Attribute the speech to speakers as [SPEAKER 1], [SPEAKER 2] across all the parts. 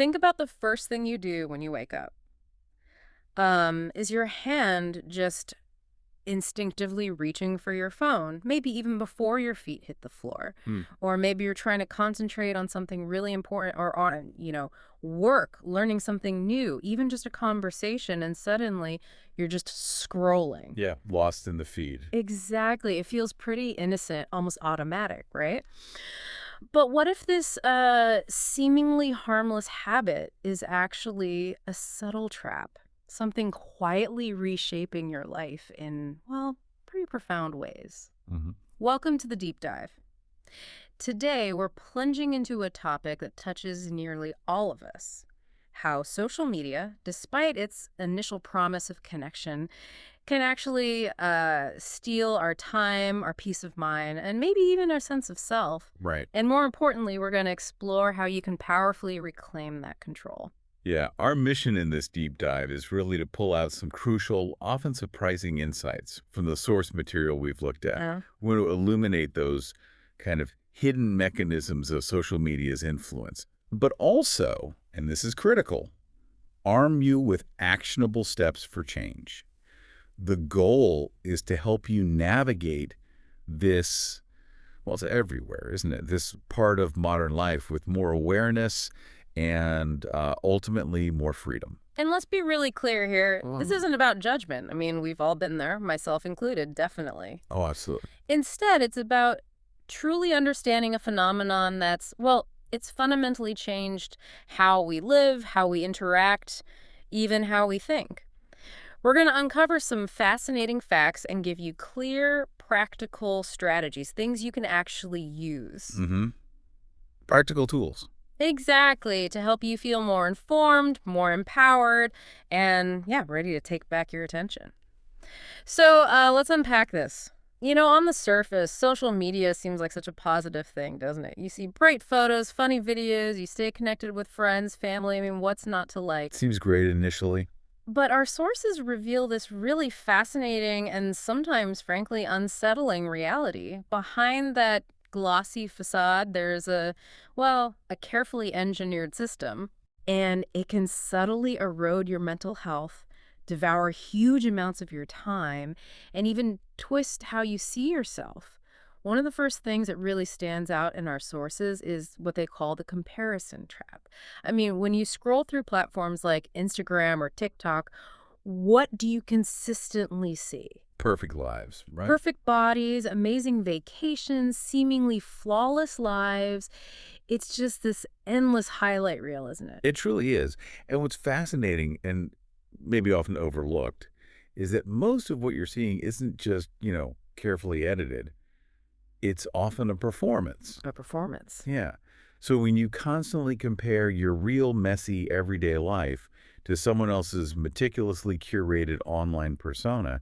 [SPEAKER 1] Think about the first thing you do when you wake up. Is your hand just instinctively reaching for your phone, maybe even before your feet hit the floor?
[SPEAKER 2] Hmm.
[SPEAKER 1] Or maybe you're trying to concentrate on something really important or on, work, learning something new, even just a conversation, and suddenly you're just scrolling.
[SPEAKER 2] Yeah, lost in the feed.
[SPEAKER 1] Exactly. It feels pretty innocent, almost automatic, right? But what if this seemingly harmless habit is actually a subtle trap? Something quietly reshaping your life in, well, pretty profound ways.
[SPEAKER 2] Hmm.
[SPEAKER 1] Welcome to the deep dive. Today, we're plunging into a topic that touches nearly all of us. How social media, despite its initial promise of connection, can actually steal our time, our peace of mind, and maybe even our sense of self.
[SPEAKER 2] Right.
[SPEAKER 1] And more importantly, we're going to explore how you can powerfully reclaim that control.
[SPEAKER 2] Yeah, our mission in this deep dive is really to pull out some crucial, often surprising insights from the source material we've looked at.
[SPEAKER 1] Yeah.
[SPEAKER 2] We want to illuminate those kind of hidden mechanisms of social media's influence, but also, and this is critical, arm you with actionable steps for change. The goal is to help you navigate this, well, it's everywhere, isn't it? This part of modern life with more awareness and ultimately more freedom.
[SPEAKER 1] And let's be really clear here. This isn't about judgment. I mean, we've all been there, myself included, definitely.
[SPEAKER 2] Oh, absolutely.
[SPEAKER 1] Instead, it's about truly understanding a phenomenon that's, well, it's fundamentally changed how we live, how we interact, even how we think. We're going to uncover some fascinating facts and give you clear, practical strategies, things you can actually use.
[SPEAKER 2] Mm-hmm. Practical tools.
[SPEAKER 1] Exactly, to help you feel more informed, more empowered, and yeah, ready to take back your attention. So let's unpack this. On the surface, social media seems like such a positive thing, doesn't it? You see bright photos, funny videos, you stay connected with friends, family. I mean, what's not to like?
[SPEAKER 2] Seems great initially.
[SPEAKER 1] But our sources reveal this really fascinating and sometimes, frankly, unsettling reality. Behind that glossy facade, there's a carefully engineered system, and it can subtly erode your mental health, devour huge amounts of your time, and even twist how you see yourself. One of the first things that really stands out in our sources is what they call the comparison trap. I mean, when you scroll through platforms like Instagram or TikTok, what do you consistently see?
[SPEAKER 2] Perfect lives, right?
[SPEAKER 1] Perfect bodies, amazing vacations, seemingly flawless lives. It's just this endless highlight reel, isn't it?
[SPEAKER 2] It truly is. And what's fascinating and maybe often overlooked is that most of what you're seeing isn't just, carefully edited. It's often a performance.
[SPEAKER 1] A performance.
[SPEAKER 2] Yeah. So when you constantly compare your real messy everyday life to someone else's meticulously curated online persona,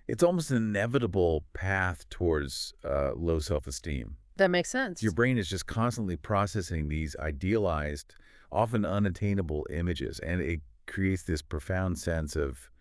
[SPEAKER 2] it's almost an inevitable path towards low self-esteem.
[SPEAKER 1] That makes sense.
[SPEAKER 2] Your brain is just constantly processing these idealized, often unattainable images, and it creates this profound sense of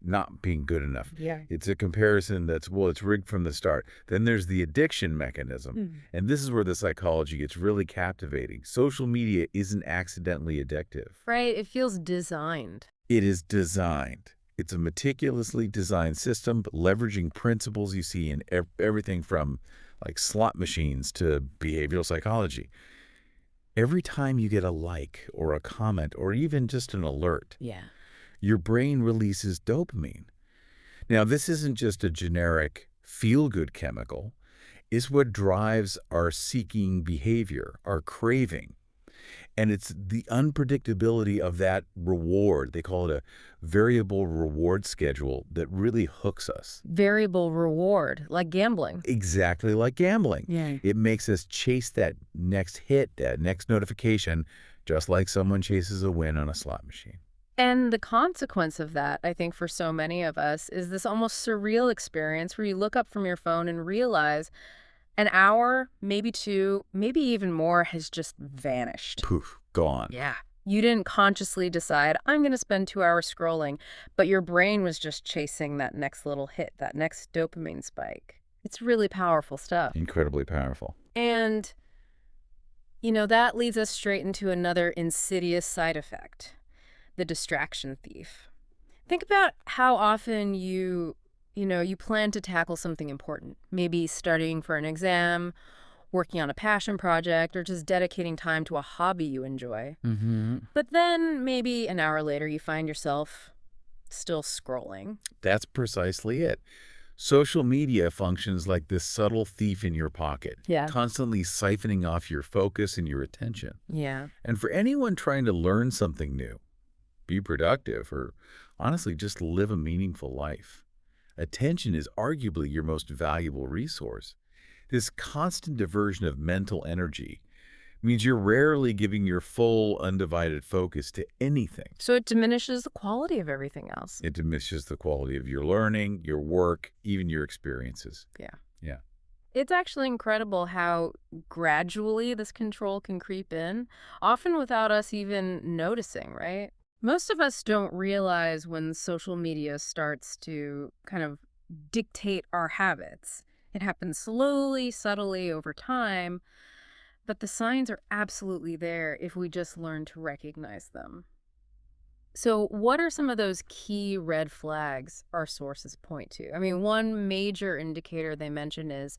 [SPEAKER 2] not being good enough.
[SPEAKER 1] Yeah.
[SPEAKER 2] It's a comparison that's, well, it's rigged from the start. Then there's the addiction mechanism. And this is where the psychology gets really captivating. Social media isn't accidentally addictive.
[SPEAKER 1] Right? It feels designed.
[SPEAKER 2] It is designed. It's a meticulously designed system, but leveraging principles you see in everything from like slot machines to behavioral psychology. Every time you get a like or a comment or even just an alert,
[SPEAKER 1] Yeah.
[SPEAKER 2] your brain releases dopamine. Now, this isn't just a generic feel-good chemical. It's what drives our seeking behavior, our craving. And it's the unpredictability of that reward. They call it a variable reward schedule that really hooks us.
[SPEAKER 1] Variable reward, like gambling.
[SPEAKER 2] Exactly like gambling.
[SPEAKER 1] Yeah.
[SPEAKER 2] It makes us chase that next hit, that next notification, just like someone chases a win on a slot machine.
[SPEAKER 1] And the consequence of that, I think, for so many of us, is this almost surreal experience where you look up from your phone and realize an hour, maybe two, maybe even more has just vanished.
[SPEAKER 2] Poof, gone.
[SPEAKER 1] Yeah. You didn't consciously decide, I'm going to spend 2 hours scrolling, but your brain was just chasing that next little hit, that next dopamine spike. It's really powerful stuff.
[SPEAKER 2] Incredibly powerful.
[SPEAKER 1] And That leads us straight into another insidious side effect, the distraction thief. Think about how often you plan to tackle something important, maybe studying for an exam, working on a passion project, or just dedicating time to a hobby you enjoy.
[SPEAKER 2] Mm-hmm.
[SPEAKER 1] But then maybe an hour later, you find yourself still scrolling.
[SPEAKER 2] That's precisely it. Social media functions like this subtle thief in your pocket,
[SPEAKER 1] Yeah.
[SPEAKER 2] constantly siphoning off your focus and your attention.
[SPEAKER 1] Yeah.
[SPEAKER 2] And for anyone trying to learn something new, be productive, or honestly just live a meaningful life, attention is arguably your most valuable resource. This constant diversion of mental energy means you're rarely giving your full, undivided focus to anything.
[SPEAKER 1] So it diminishes the quality of everything else.
[SPEAKER 2] It diminishes the quality of your learning, your work, even your experiences.
[SPEAKER 1] Yeah.
[SPEAKER 2] Yeah.
[SPEAKER 1] It's actually incredible how gradually this control can creep in, often without us even noticing, right? Most of us don't realize when social media starts to kind of dictate our habits. It happens slowly, subtly over time, but the signs are absolutely there if we just learn to recognize them. So, what are some of those key red flags our sources point to? I mean, one major indicator they mention is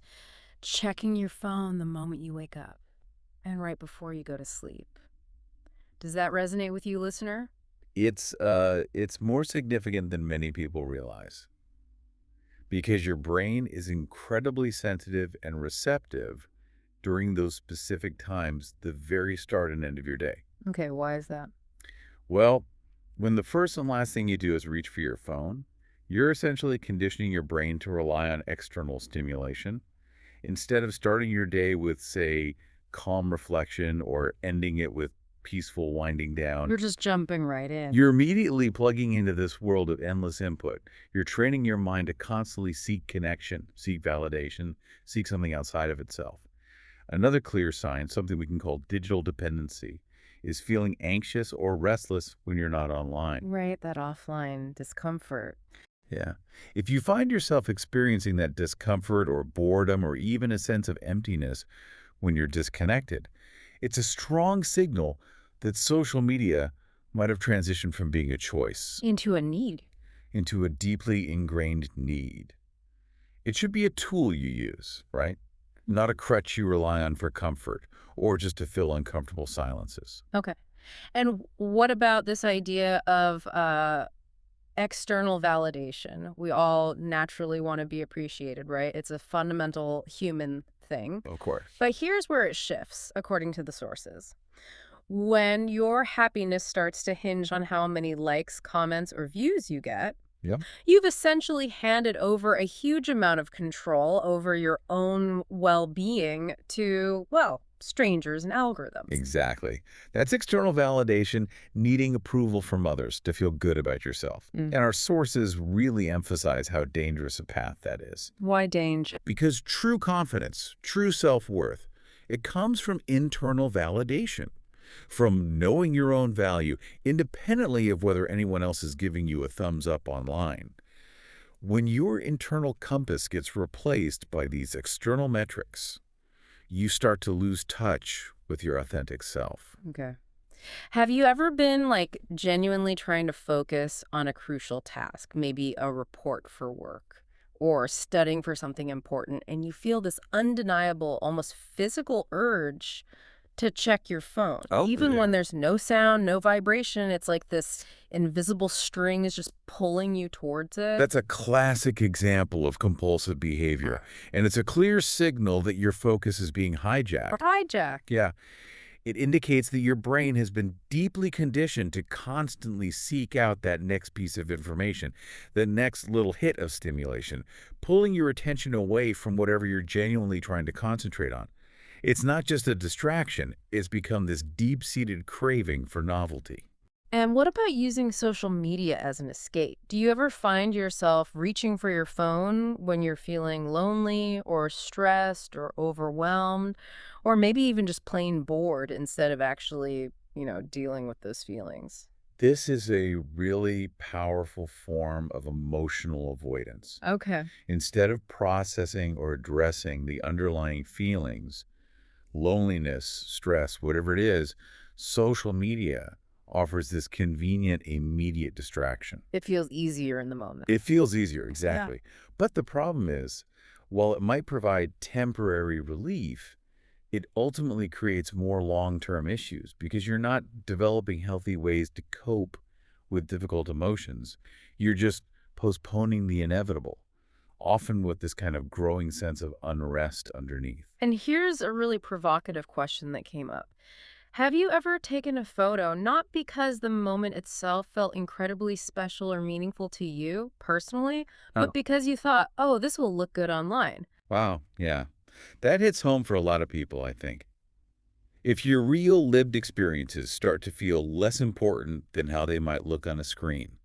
[SPEAKER 1] checking your phone the moment you wake up and right before you go to sleep. Does that resonate with you, listener?
[SPEAKER 2] It's more significant than many people realize because your brain is incredibly sensitive and receptive during those specific times, the very start and end of your day.
[SPEAKER 1] Okay, why is that?
[SPEAKER 2] Well, when the first and last thing you do is reach for your phone, you're essentially conditioning your brain to rely on external stimulation instead of starting your day with, say, calm reflection or ending it with peaceful winding down.
[SPEAKER 1] You're just jumping right in.
[SPEAKER 2] You're immediately plugging into this world of endless input. You're training your mind to constantly seek connection, seek validation, seek something outside of itself. Another clear sign, something we can call digital dependency, is feeling anxious or restless when you're not online.
[SPEAKER 1] Right, that offline discomfort.
[SPEAKER 2] Yeah. If you find yourself experiencing that discomfort or boredom or even a sense of emptiness when you're disconnected, it's a strong signal that social media might have transitioned from being a choice
[SPEAKER 1] Into a need.
[SPEAKER 2] into a deeply ingrained need. It should be a tool you use, right? Not a crutch you rely on for comfort or just to fill uncomfortable silences.
[SPEAKER 1] Okay. And what about this idea of external validation? We all naturally want to be appreciated, right? It's a fundamental human thing.
[SPEAKER 2] Of course.
[SPEAKER 1] But here's where it shifts, according to the sources. When your happiness starts to hinge on how many likes, comments, or views you get,
[SPEAKER 2] Yep.
[SPEAKER 1] you've essentially handed over a huge amount of control over your own well-being to, well, strangers and algorithms.
[SPEAKER 2] Exactly. That's external validation, needing approval from others to feel good about yourself.
[SPEAKER 1] Mm.
[SPEAKER 2] And our sources really emphasize how dangerous a path that is.
[SPEAKER 1] Why danger?
[SPEAKER 2] Because true confidence, true self-worth, it comes from internal validation, from knowing your own value, independently of whether anyone else is giving you a thumbs up online. When your internal compass gets replaced by these external metrics, you start to lose touch with your authentic self.
[SPEAKER 1] Okay. Have you ever been like genuinely trying to focus on a crucial task, maybe a report for work or studying for something important, and you feel this undeniable, almost physical urge to check your phone?
[SPEAKER 2] Oh,
[SPEAKER 1] Even
[SPEAKER 2] yeah.
[SPEAKER 1] when there's no sound, no vibration, it's like this invisible string is just pulling you towards it.
[SPEAKER 2] That's a classic example of compulsive behavior, and it's a clear signal that your focus is being hijacked.
[SPEAKER 1] Or hijack.
[SPEAKER 2] Yeah, it indicates that your brain has been deeply conditioned to constantly seek out that next piece of information, the next little hit of stimulation, pulling your attention away from whatever you're genuinely trying to concentrate on. It's not just a distraction, it's become this deep-seated craving for novelty.
[SPEAKER 1] And what about using social media as an escape? Do you ever find yourself reaching for your phone when you're feeling lonely or stressed or overwhelmed, or maybe even just plain bored instead of actually, dealing with those feelings?
[SPEAKER 2] This is a really powerful form of emotional avoidance.
[SPEAKER 1] Okay.
[SPEAKER 2] Instead of processing or addressing the underlying feelings, loneliness, stress, whatever it is, social media offers this convenient, immediate distraction.
[SPEAKER 1] It feels easier in the moment.
[SPEAKER 2] It feels easier,
[SPEAKER 1] Yeah.
[SPEAKER 2] exactly. But the problem is, while it might provide temporary relief, it ultimately creates more long-term issues because you're not developing healthy ways to cope with difficult emotions. You're just postponing the inevitable, often with this kind of growing sense of unrest underneath.
[SPEAKER 1] And here's a really provocative question that came up. Have you ever taken a photo not because the moment itself felt incredibly special or meaningful to you personally, but
[SPEAKER 2] Oh,
[SPEAKER 1] because you thought, oh, this will look good online?
[SPEAKER 2] wow. Yeah. That hits home for a lot of people, I think. If your real lived experiences start to feel less important than how they might look on a screen,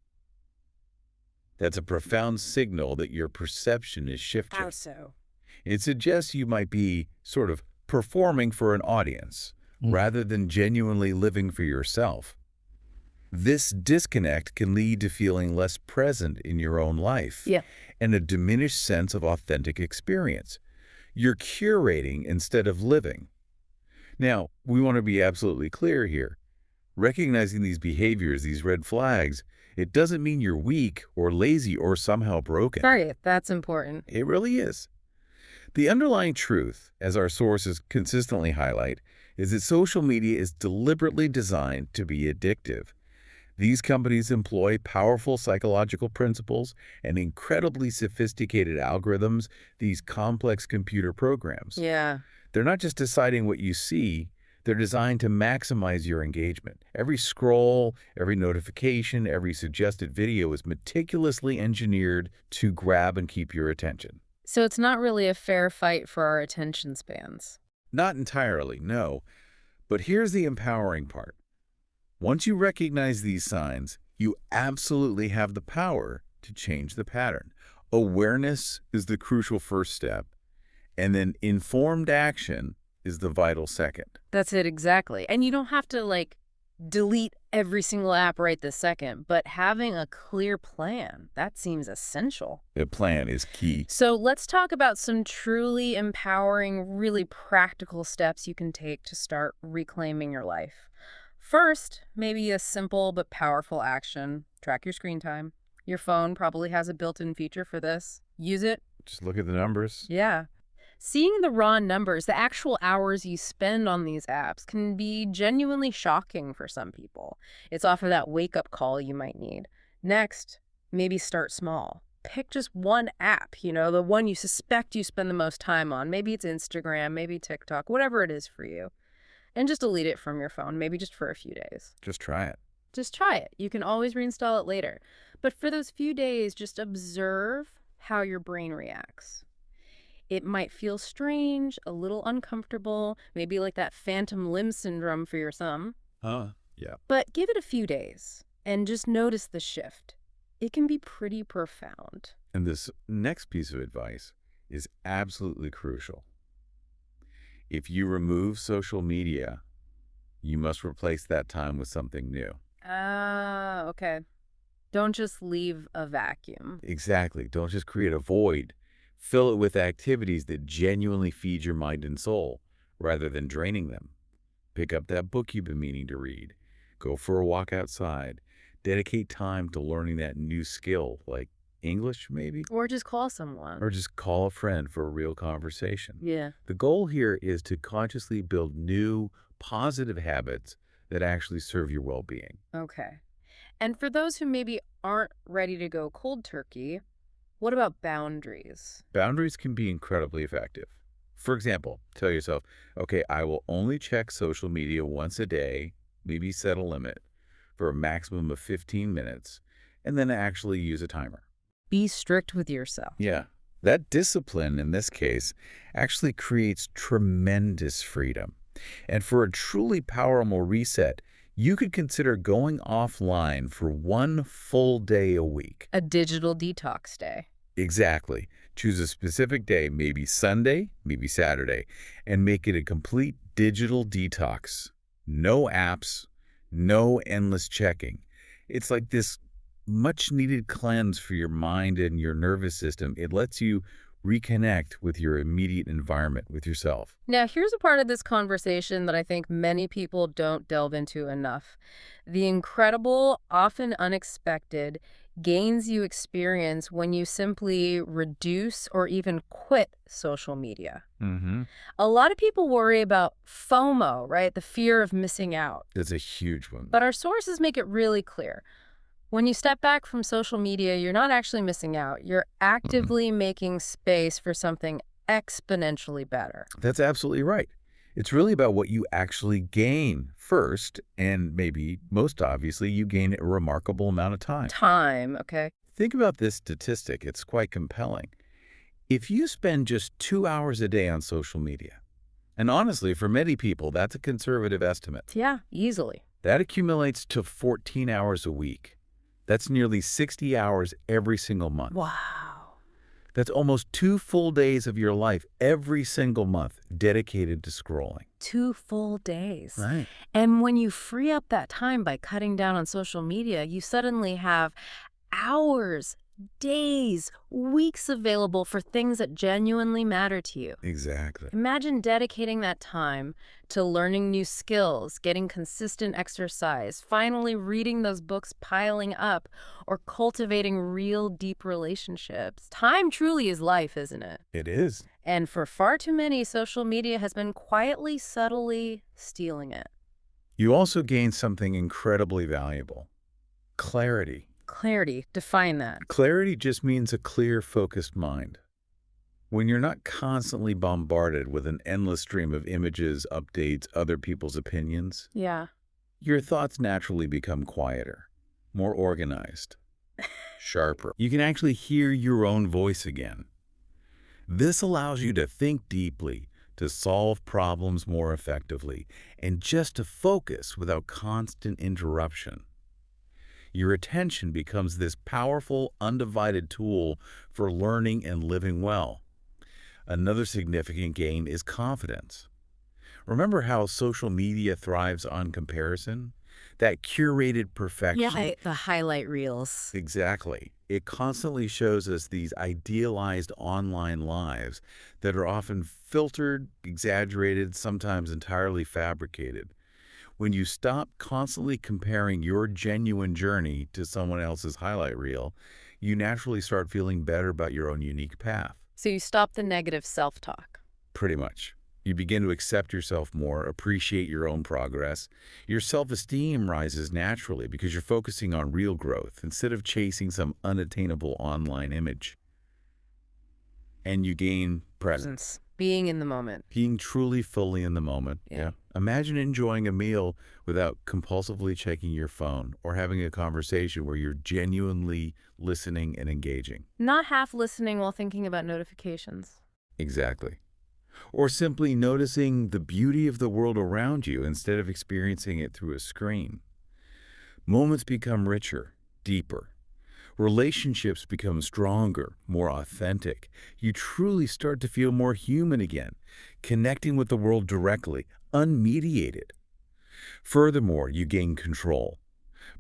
[SPEAKER 2] that's a profound signal that your perception is
[SPEAKER 1] How
[SPEAKER 2] shifting.
[SPEAKER 1] so?
[SPEAKER 2] It suggests you might be sort of performing for an audience rather than genuinely living for yourself. This disconnect can lead to feeling less present in your own life
[SPEAKER 1] Yeah.
[SPEAKER 2] and a diminished sense of authentic experience. You're curating instead of living. Now, we want to be absolutely clear here. Recognizing these behaviors, these red flags, it doesn't mean you're weak or lazy or somehow broken.
[SPEAKER 1] Right, that's important.
[SPEAKER 2] It really is. The underlying truth, as our sources consistently highlight, is that social media is deliberately designed to be addictive. These companies employ powerful psychological principles and incredibly sophisticated algorithms, these complex computer programs.
[SPEAKER 1] Yeah.
[SPEAKER 2] They're not just deciding what you see, they're designed to maximize your engagement. Every scroll, every notification, every suggested video is meticulously engineered to grab and keep your attention.
[SPEAKER 1] So it's not really a fair fight for our attention spans.
[SPEAKER 2] Not entirely, no. But here's the empowering part. Once you recognize these signs, you absolutely have the power to change the pattern. Awareness is the crucial first step, and then informed action is the vital second.
[SPEAKER 1] That's it, exactly. And you don't have to, like, delete every single app right this second, but having a clear plan, that seems essential.
[SPEAKER 2] The plan is key.
[SPEAKER 1] So let's talk about some truly empowering, really practical steps you can take to start reclaiming your life. First, maybe a simple but powerful action. Track your screen time. Your phone probably has a built-in feature for this. Use it.
[SPEAKER 2] Just look at the numbers.
[SPEAKER 1] Yeah. Seeing the raw numbers, the actual hours you spend on these apps, can be genuinely shocking for some people. It's often that wake-up call you might need. Next, maybe start small. Pick just one app, the one you suspect you spend the most time on. Maybe it's Instagram, maybe TikTok, whatever it is for you. And just delete it from your phone, maybe just for a few days.
[SPEAKER 2] Just try it.
[SPEAKER 1] Just try it. You can always reinstall it later. But for those few days, just observe how your brain reacts. It might feel strange, a little uncomfortable, maybe like that phantom limb syndrome for your thumb.
[SPEAKER 2] Yeah.
[SPEAKER 1] But give it a few days and just notice the shift. It can be pretty profound.
[SPEAKER 2] And this next piece of advice is absolutely crucial. If you remove social media, you must replace that time with something new.
[SPEAKER 1] Ah, okay. Don't just leave a vacuum.
[SPEAKER 2] Exactly. Don't just create a void. Fill it with activities that genuinely feed your mind and soul, rather than draining them. Pick up that book you've been meaning to read. Go for a walk outside. Dedicate time to learning that new skill, like English maybe?
[SPEAKER 1] Or just call someone.
[SPEAKER 2] Or just call a friend for a real conversation.
[SPEAKER 1] Yeah.
[SPEAKER 2] The goal here is to consciously build new, positive habits that actually serve your well-being.
[SPEAKER 1] Okay. And for those who maybe aren't ready to go cold turkey, what about boundaries?
[SPEAKER 2] Boundaries can be incredibly effective. For example, tell yourself, okay, I will only check social media once a day, maybe set a limit for a maximum of 15 minutes, and then actually use a timer.
[SPEAKER 1] Be strict with yourself.
[SPEAKER 2] Yeah, that discipline in this case actually creates tremendous freedom. And for a truly powerful reset, you could consider going offline for one full day a week.
[SPEAKER 1] A digital detox day.
[SPEAKER 2] Exactly. Choose a specific day, maybe Sunday, maybe Saturday, and make it a complete digital detox. No apps, no endless checking. It's like this much-needed cleanse for your mind and your nervous system. It lets you reconnect with your immediate environment, with yourself.
[SPEAKER 1] Now, here's a part of this conversation that I think many people don't delve into enough. The incredible, often unexpected gains you experience when you simply reduce or even quit social media.
[SPEAKER 2] Mm-hmm.
[SPEAKER 1] A lot of people worry about FOMO, right? The fear of missing out.
[SPEAKER 2] That's a huge one.
[SPEAKER 1] But our sources make it really clear. When you step back from social media, you're not actually missing out. You're
[SPEAKER 2] Mhm.
[SPEAKER 1] actively making space for something exponentially better.
[SPEAKER 2] That's absolutely right. It's really about what you actually gain first, and maybe most obviously, you gain a remarkable amount of time.
[SPEAKER 1] Time, okay?
[SPEAKER 2] Think about this statistic. It's quite compelling. If you spend just 2 hours a day on social media, and honestly, for many people, that's a conservative estimate,
[SPEAKER 1] Yeah, easily.
[SPEAKER 2] that accumulates to 14 hours a week. That's nearly 60 hours every single month.
[SPEAKER 1] Wow.
[SPEAKER 2] That's almost 2 full days of your life every single month dedicated to scrolling.
[SPEAKER 1] 2 full days.
[SPEAKER 2] Right.
[SPEAKER 1] And when you free up that time by cutting down on social media, you suddenly have hours, days, weeks available for things that genuinely matter to you.
[SPEAKER 2] Exactly.
[SPEAKER 1] Imagine dedicating that time to learning new skills, getting consistent exercise, finally reading those books piling up, or cultivating real deep relationships. Time truly is life, isn't it?
[SPEAKER 2] It is.
[SPEAKER 1] And for far too many, social media has been quietly, subtly stealing it.
[SPEAKER 2] You also gain something incredibly valuable: clarity.
[SPEAKER 1] Clarity, define that.
[SPEAKER 2] Clarity just means a clear, focused mind. When you're not constantly bombarded with an endless stream of images, updates, other people's opinions,
[SPEAKER 1] Yeah.
[SPEAKER 2] your thoughts naturally become quieter, more organized, sharper. You can actually hear your own voice again. This allows you to think deeply, to solve problems more effectively, and just to focus without constant interruption. Your attention becomes this powerful, undivided tool for learning and living well. Another significant gain is confidence. Remember how social media thrives on comparison? That curated perfection.
[SPEAKER 1] The highlight reels.
[SPEAKER 2] Exactly. It constantly shows us these idealized online lives that are often filtered, exaggerated, sometimes entirely fabricated. When you stop constantly comparing your genuine journey to someone else's highlight reel, you naturally start feeling better about your own unique path.
[SPEAKER 1] So you stop the negative self-talk.
[SPEAKER 2] Pretty much. You begin to accept yourself more, appreciate your own progress. Your self-esteem rises naturally because you're focusing on real growth instead of chasing some unattainable online image. And you gain presence.
[SPEAKER 1] Being in the moment.
[SPEAKER 2] Being truly fully in the moment.
[SPEAKER 1] Yeah.
[SPEAKER 2] Imagine enjoying a meal without compulsively checking your phone, or having a conversation where you're genuinely listening and engaging.
[SPEAKER 1] Not half listening while thinking about notifications.
[SPEAKER 2] Exactly. Or simply noticing the beauty of the world around you instead of experiencing it through a screen. Moments become richer, deeper. Relationships become stronger, more authentic. You truly start to feel more human again, connecting with the world directly, unmediated. Furthermore, you gain control.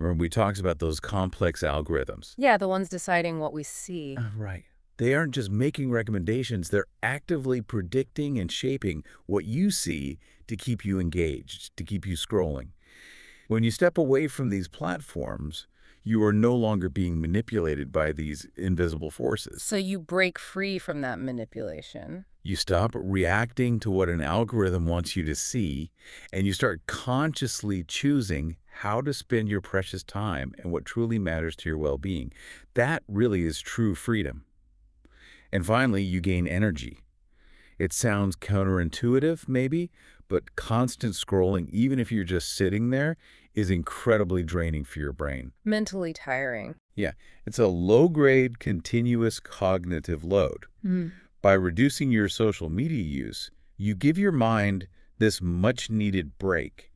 [SPEAKER 2] Remember, we talked about those complex algorithms.
[SPEAKER 1] Yeah, the ones deciding what we see.
[SPEAKER 2] Right. They aren't just making recommendations, they're actively predicting and shaping what you see to keep you engaged, to keep you scrolling. When you step away from these platforms, you are no longer being manipulated by these invisible forces.
[SPEAKER 1] So you break free from that manipulation.
[SPEAKER 2] You stop reacting to what an algorithm wants you to see, and you start consciously choosing how to spend your precious time and what truly matters to your well-being. That really is true freedom. And finally, you gain energy. It sounds counterintuitive, maybe, but constant scrolling, even if you're just sitting there, is incredibly draining for your brain.
[SPEAKER 1] Mentally tiring.
[SPEAKER 2] Yeah, it's a low-grade, continuous cognitive load.
[SPEAKER 1] Mm.
[SPEAKER 2] By reducing your social media use, you give your mind this much-needed break.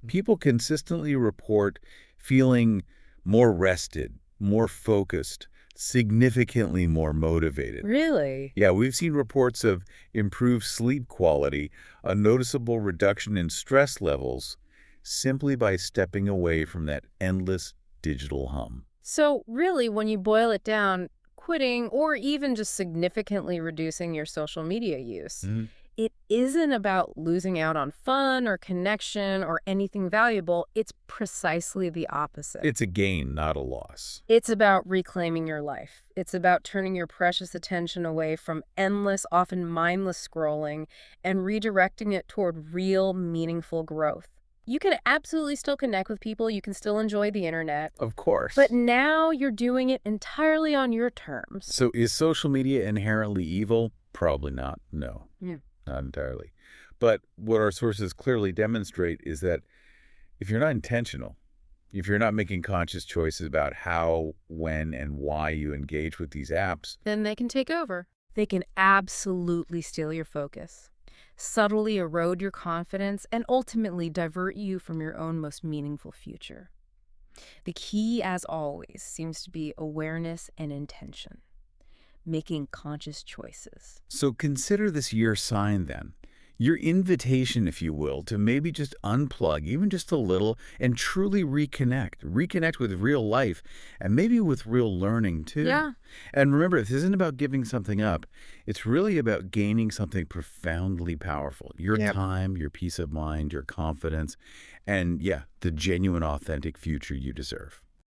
[SPEAKER 2] People consistently report feeling more rested, more focused, significantly more motivated.
[SPEAKER 1] Really?
[SPEAKER 2] Yeah, we've seen reports of improved sleep quality, a noticeable reduction in stress levels, simply by stepping away from that endless digital hum.
[SPEAKER 1] So really, when you boil it down, quitting or even just significantly reducing your social media use.
[SPEAKER 2] Mhm.
[SPEAKER 1] It isn't about losing out on fun or connection or anything valuable. It's precisely the opposite.
[SPEAKER 2] It's a gain, not a loss.
[SPEAKER 1] It's about reclaiming your life. It's about turning your precious attention away from endless, often mindless scrolling and redirecting it toward real, meaningful growth. You can absolutely still connect with people. You can still enjoy the internet.
[SPEAKER 2] Of
[SPEAKER 1] But
[SPEAKER 2] course.
[SPEAKER 1] now you're doing it entirely on your terms.
[SPEAKER 2] So is social media inherently evil? Probably not. No,
[SPEAKER 1] Yeah.
[SPEAKER 2] not entirely. But what our sources clearly demonstrate is that if you're not intentional, if you're not making conscious choices about how, when, and why you engage with these apps,
[SPEAKER 1] Then they can take over. They can absolutely steal your focus, subtly erode your confidence, and ultimately divert you from your own most meaningful future. The key, as always, seems to be awareness and intention, making conscious choices.
[SPEAKER 2] so consider this your sign then. Your invitation, if you will, to maybe just unplug, even just a little, and truly reconnect. Reconnect with real life and maybe with real learning too.
[SPEAKER 1] Yeah.
[SPEAKER 2] And remember, this isn't about giving something up. It's really about gaining something profoundly powerful. Your
[SPEAKER 3] Yep.
[SPEAKER 2] time, your peace of mind, your confidence, and yeah, the genuine, authentic future you deserve.